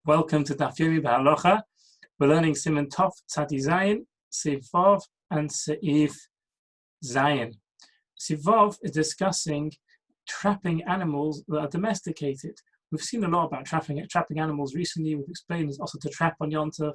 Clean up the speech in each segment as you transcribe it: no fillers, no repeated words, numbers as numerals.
Welcome to Daf Yomi B'Halacha. We're learning Siman Tov, Tzadi Zayin, Seif Vav, and Seif Zayin. Seif Vav is discussing trapping animals that are domesticated. We've seen a lot about trapping animals recently. We've explained it's also to trap on Yom Tov.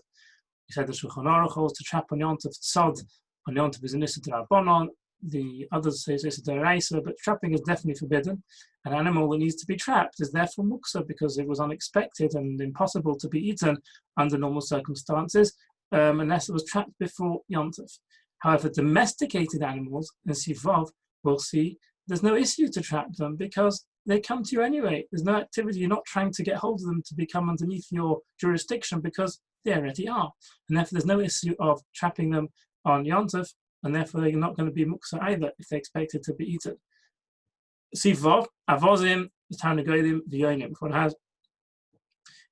We said the Shulchan Aruch holds to trap on Yom Tov. Tzad on Yom Tov is an Issa D'Rabbanan. The others say it's Issa D'Oraisa, but trapping is definitely forbidden. An animal that needs to be trapped is therefore muksa because it was unexpected and impossible to be eaten under normal circumstances, unless it was trapped before Yom Tov. However, domesticated animals, in Seif Vav, we'll see, there's no issue to trap them because they come to you anyway. There's no activity. You're not trying to get hold of them to become underneath your jurisdiction because they already are. And therefore, there's no issue of trapping them on Yom Tov, and therefore they're not going to be muksa either if they're expected to be eaten. Seif Vav, avozim, the town of Goyim, the yonim. If one has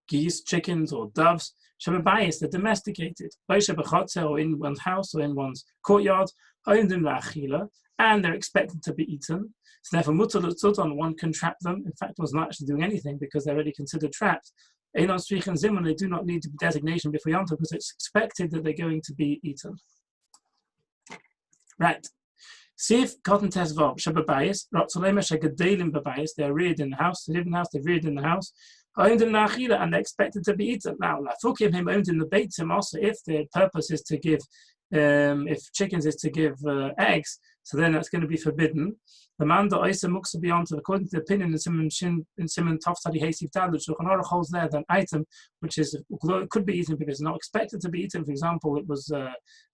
geese, chickens, or doves, shababayis, they're domesticated. Or in one's house or in one's courtyard, and they're expected to be eaten. So therefore, mutar l'tzudon, one can trap them. In fact, one's not actually doing anything because they're already considered trapped. Einon strichen zimun, they do not need designation before Yom Tov because it's expected that they're going to be eaten. Right. Seif cotton test vav shababayis rotzolema shagedelim babayis. They're reared in the house. They live in the house. They're reared in the house. Owned in nachila, and they're expected to be eaten. Now, lafukim him owned in the beitzim also. If the purpose is to give, if chickens is to give eggs, so then that's going to be forbidden. The man that oisa muksa beyond, according to the opinion in Siman Tov Tzadi Seif Dal, which Shulchan Aruch holds there, that item which is could be eaten because it's not expected to be eaten. For example, it was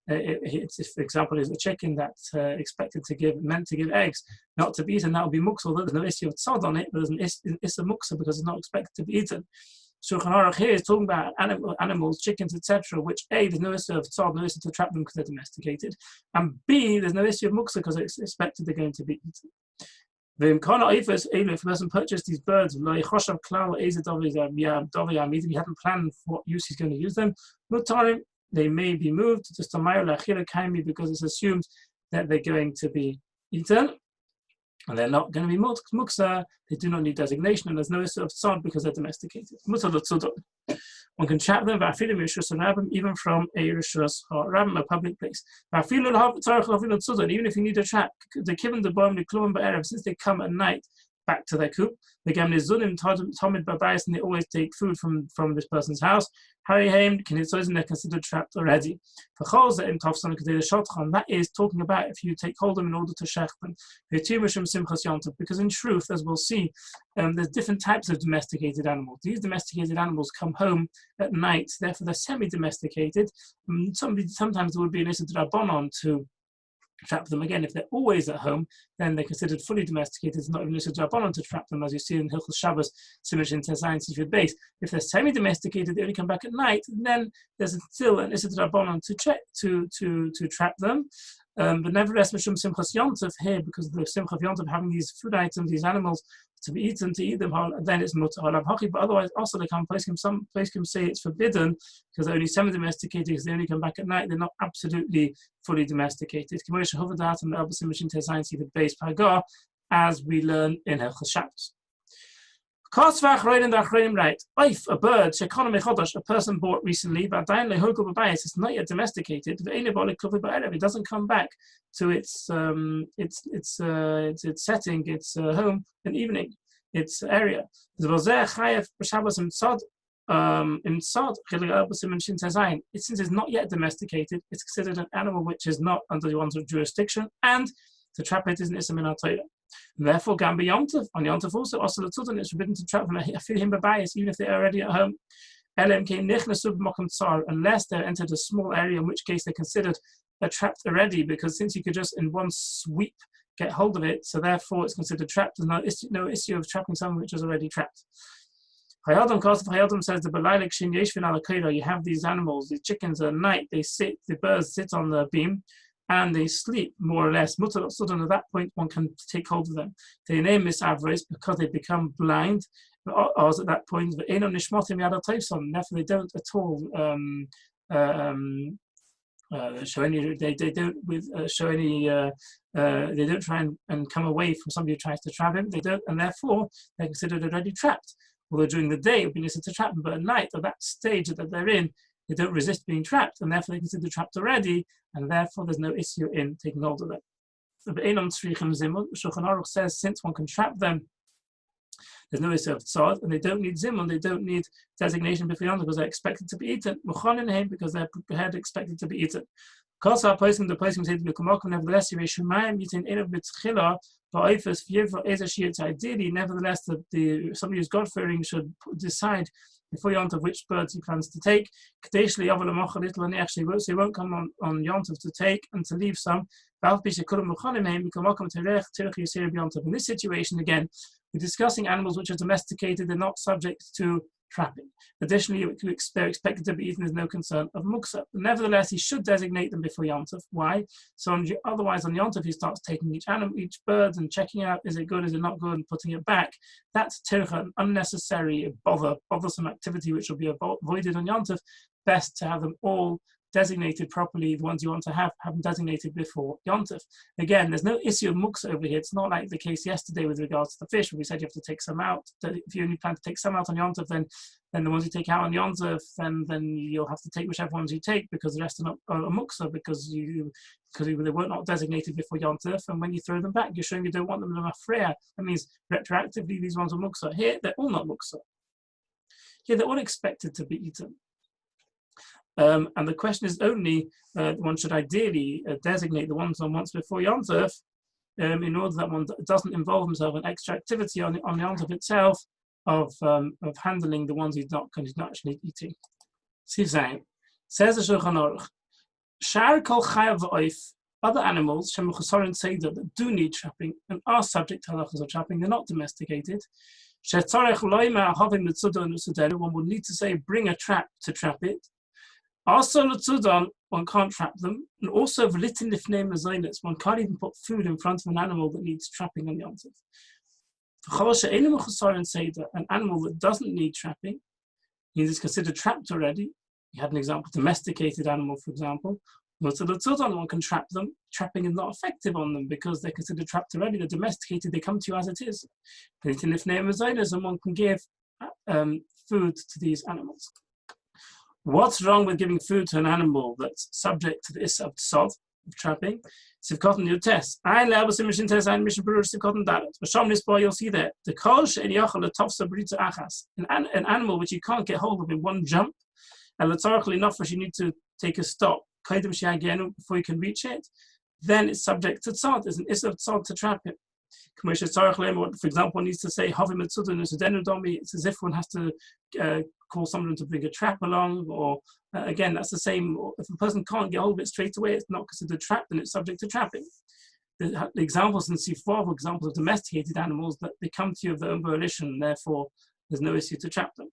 if for example is a chicken that's meant to give eggs, not to be eaten, that would be muksa. There's no issue of tzad on it, but there's an issa muksa because it's not expected to be eaten. Shulchan Aruch here is talking about animals, chickens, etc., which A, there's no issue of tzad, no issue to trap them because they're domesticated, and B, there's no issue of muksa because it's expected they're going to be eaten. If a person purchased these birds, he hadn't planned what use he's going to use them, they may be moved just because it's assumed that they're going to be eaten. And they're not going to be muksa, they do not need designation, and there's no issue of tzad because they're domesticated. One can trap them, even from a rishus rabbim, a public place. Even if you need a trap, they given the bomb, the klum ba'erev, since they come at night back to their coop, they and they always take food from this person's house. They're considered trapped already. That is talking about if you take hold of them in order to shech them. Because in truth, as we'll see, there's different types of domesticated animals. These domesticated animals come home at night, therefore they're semi-domesticated. Sometimes there would be an issa d'Rabbanan to trap them. Again, if they're always at home, then they're considered fully domesticated. It's not even issa d'Rabbanan to trap them, as you see in Hilchos Shabbos, Siman in Tezayin Sifid Beis. If they're semi-domesticated, they only come back at night. Then there's still an issa d'Rabbanan to trap them. But nevertheless, Mishum Simchas Yom Tov here, because of the Simcha of Yom Tov having these food items, these animals to be eaten, to eat them, then it's mutar halav haki. But otherwise, also they can't place him. Some place can say it's forbidden because they're only semi-domesticated, because they only come back at night. They're not absolutely fully domesticated. As we learn in Hilchos Shabbos. Right. A bird, a person bought recently, but it's not yet domesticated. It doesn't come back to its setting, its home, and evening, its area. Since it's not yet domesticated, it's considered an animal which is not under one's jurisdiction, and to trap it is an issa min ha'Torah. Therefore, Gamba Yom Tov, on Yom Tov also it's forbidden to trap them, even if they're already at home. Unless they're entered a small area, in which case they're considered trapped already, because since you could just in one sweep get hold of it, so therefore it's considered trapped. There's no issue of trapping someone which is already trapped. Hayadam says the you have these animals, these chickens at night, the birds sit on the beam and they sleep more or less. At that point, one can take hold of them. They name misavres because they become blind. Or at that point, therefore they don't at all show any. They don't show any. They don't try and come away from somebody who tries to trap him. They don't, and therefore they're considered already trapped. although during the day it would be necessary to trap them, but at night, at that stage that they're in, they don't resist being trapped, and therefore they consider trapped already, and therefore there's no issue in taking hold of them. The Shulchan Aruch says since one can trap them, there's no issue of tzad, and they don't need zimun, they don't need designation before because they're expected to be eaten. Because they're prepared, expected to be eaten. The person said, nevertheless, nevertheless, somebody who's God-fearing should decide before Yontav which birds he plans to take. And he actually won't, so he won't come on Yontav to take and to leave some. In this situation, again, we're discussing animals which are domesticated, they're not subject to trapping. Additionally, they're expected to be eaten, there's no concern of muksa. But nevertheless, he should designate them before Yontav. Why? So otherwise on Yontav, he starts taking each animal, each bird, and checking out, is it good, is it not good, and putting it back. That's tircha, an unnecessary bothersome activity which will be avoided on Yontav. Best to have them all designated properly, the ones you want to have them designated before Yontav. Again, there's no issue of muksa over here. It's not like the case yesterday with regards to the fish, where we said you have to take some out. If you only plan to take some out on Yontav, then the ones you take out on Yontav, then you'll have to take whichever ones you take, because the rest are not muksa, because they were not designated before Yontav, and when you throw them back, you're showing you don't want them in a mafreya. That means retroactively these ones are muksa. Here, they're all not muksa. Here, they're all expected to be eaten. And the question is only, one should ideally designate the ones on once before Yontav, in order that one doesn't involve himself in extra activity on Yontav itself of handling the ones he's not actually eating. Says the Shulchan Aruch, Shar kol chayav v'oif, other animals that do need trapping and are subject to halachas of trapping, they're not domesticated. One would need to say, bring a trap to trap it. Also, one can't trap them, and also one can't even put food in front of an animal that needs trapping on Yontav. An animal that doesn't need trapping, means it's considered trapped already. You had an example, domesticated animal, for example. One can trap them. Trapping is not effective on them because they're considered trapped already. They're domesticated, they come to you as it is. And one can give food to these animals. What's wrong with giving food to an animal that's subject to the issa of tzad, of trapping? Sivkot new test. You'll see there. An animal which you can't get hold of in one jump, and you need to take a stop before you can reach it, then it's subject to tzad. There's an issa of tzad to trap it. For example, one needs to say, it's as if one has to call someone to bring a trap along, or again, that's the same. If a person can't get hold of it straight away, it's not considered trapped, then it's subject to trapping. The examples in C4 examples of domesticated animals that they come to you of their own volition, therefore there's no issue to trap them.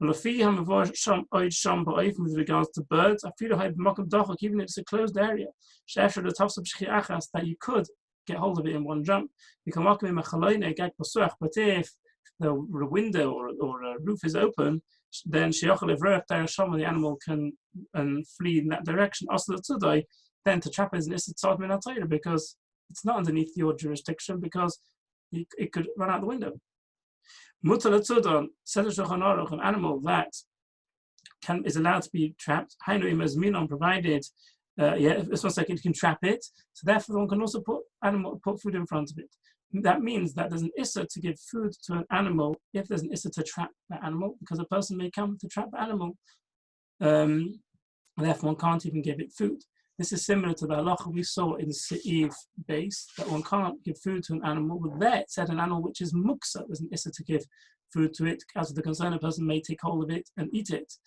With regards to birds, even if it's a closed area, that you could get hold of it in one jump. You can walk in a but if the window or a roof is open, then the animal can flee in that direction. Also, then to trap is an issa tzad min ha'Torah, because it's not underneath your jurisdiction, because it could run out the window. Mutar l'tzudon, says the Shulchan Aruch, an animal that is allowed to be trapped, provided it's not like it can trap it, so therefore one can also put food in front of it. That means that there's an issa to give food to an animal if there's an issa to trap that animal, because a person may come to trap the animal, therefore one can't even give it food. This is similar to the halacha we saw in Se'iv base, that one can't give food to an animal, but there it said an animal which is muksa, there's an issa to give food to it, as the concerned person may take hold of it and eat it.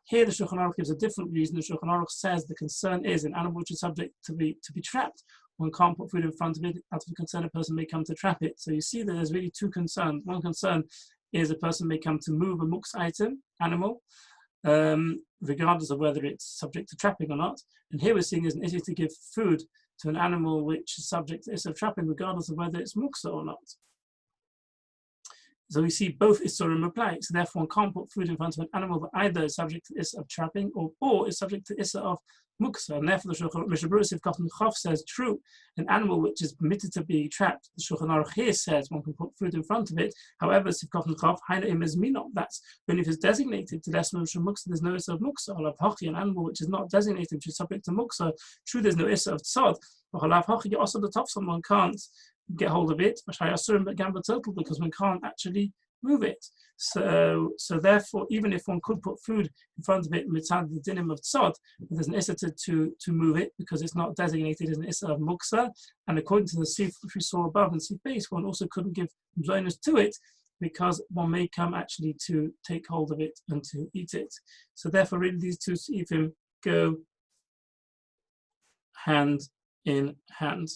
Here the Shulchan Aruch gives a different reason. The Shulchan Aruch says the concern is an animal which is subject to be trapped. One can't put food in front of it, as the concerned person may come to trap it. So you see that there's really two concerns. One concern is a person may come to move a muksa animal, regardless of whether it's subject to trapping or not. And here we're seeing is an issue to give food to an animal which is subject to issue of trapping, regardless of whether it's muksa or not. So we see both Isurim apply. So therefore, one can't put food in front of an animal that either is subject to the Issa of trapping or is subject to the Issa of Muksa. And therefore, the Mishnah Berurah Sif Kaf Chaf says, true, an animal which is permitted to be trapped, the Shulchan Aruch here says one can put food in front of it. However, Sif Kaf Chaf, Haina Im is Minot, that's when if it's designated to the Issa of Muksa, there's no Issa of Muksa. Olav Hachi, an animal which is not designated, which is subject to Muksa, true, there's no Issa of Tzad. But Olav Hachi, also the top, someone can't get hold of it, because one can't actually move it. So therefore, even if one could put food in front of it mitzad the dinim of tzod, there's an issa to move it because it's not designated as an issa of muksa. And according to the sif which we saw above in sif base, one also couldn't give blindness to it because one may come actually to take hold of it and to eat it. So therefore, really, these two sifim go hand in hand.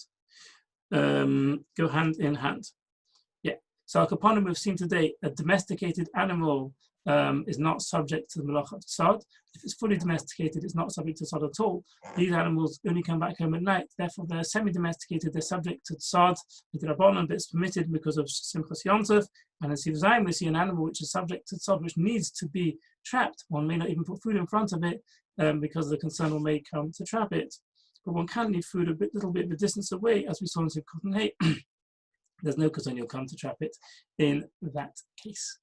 Go hand in hand. Yeah. So Al Kapanim we've seen today, a domesticated animal is not subject to the Malach of Tzad. If it's fully domesticated, it's not subject to Tzad at all. These animals only come back home at night. Therefore, they're semi-domesticated. They're subject to Tzad, the Rabbanon, but it's permitted because of Simchas Yontif. And in Siv Zayin, we see an animal which is subject to Tzad, which needs to be trapped. One may not even put food in front of it because the concern may come to trap it. But one can leave food a little bit of a distance away, as we saw in Siv Cotton Hay. There's no concern you'll come to trap it in that case.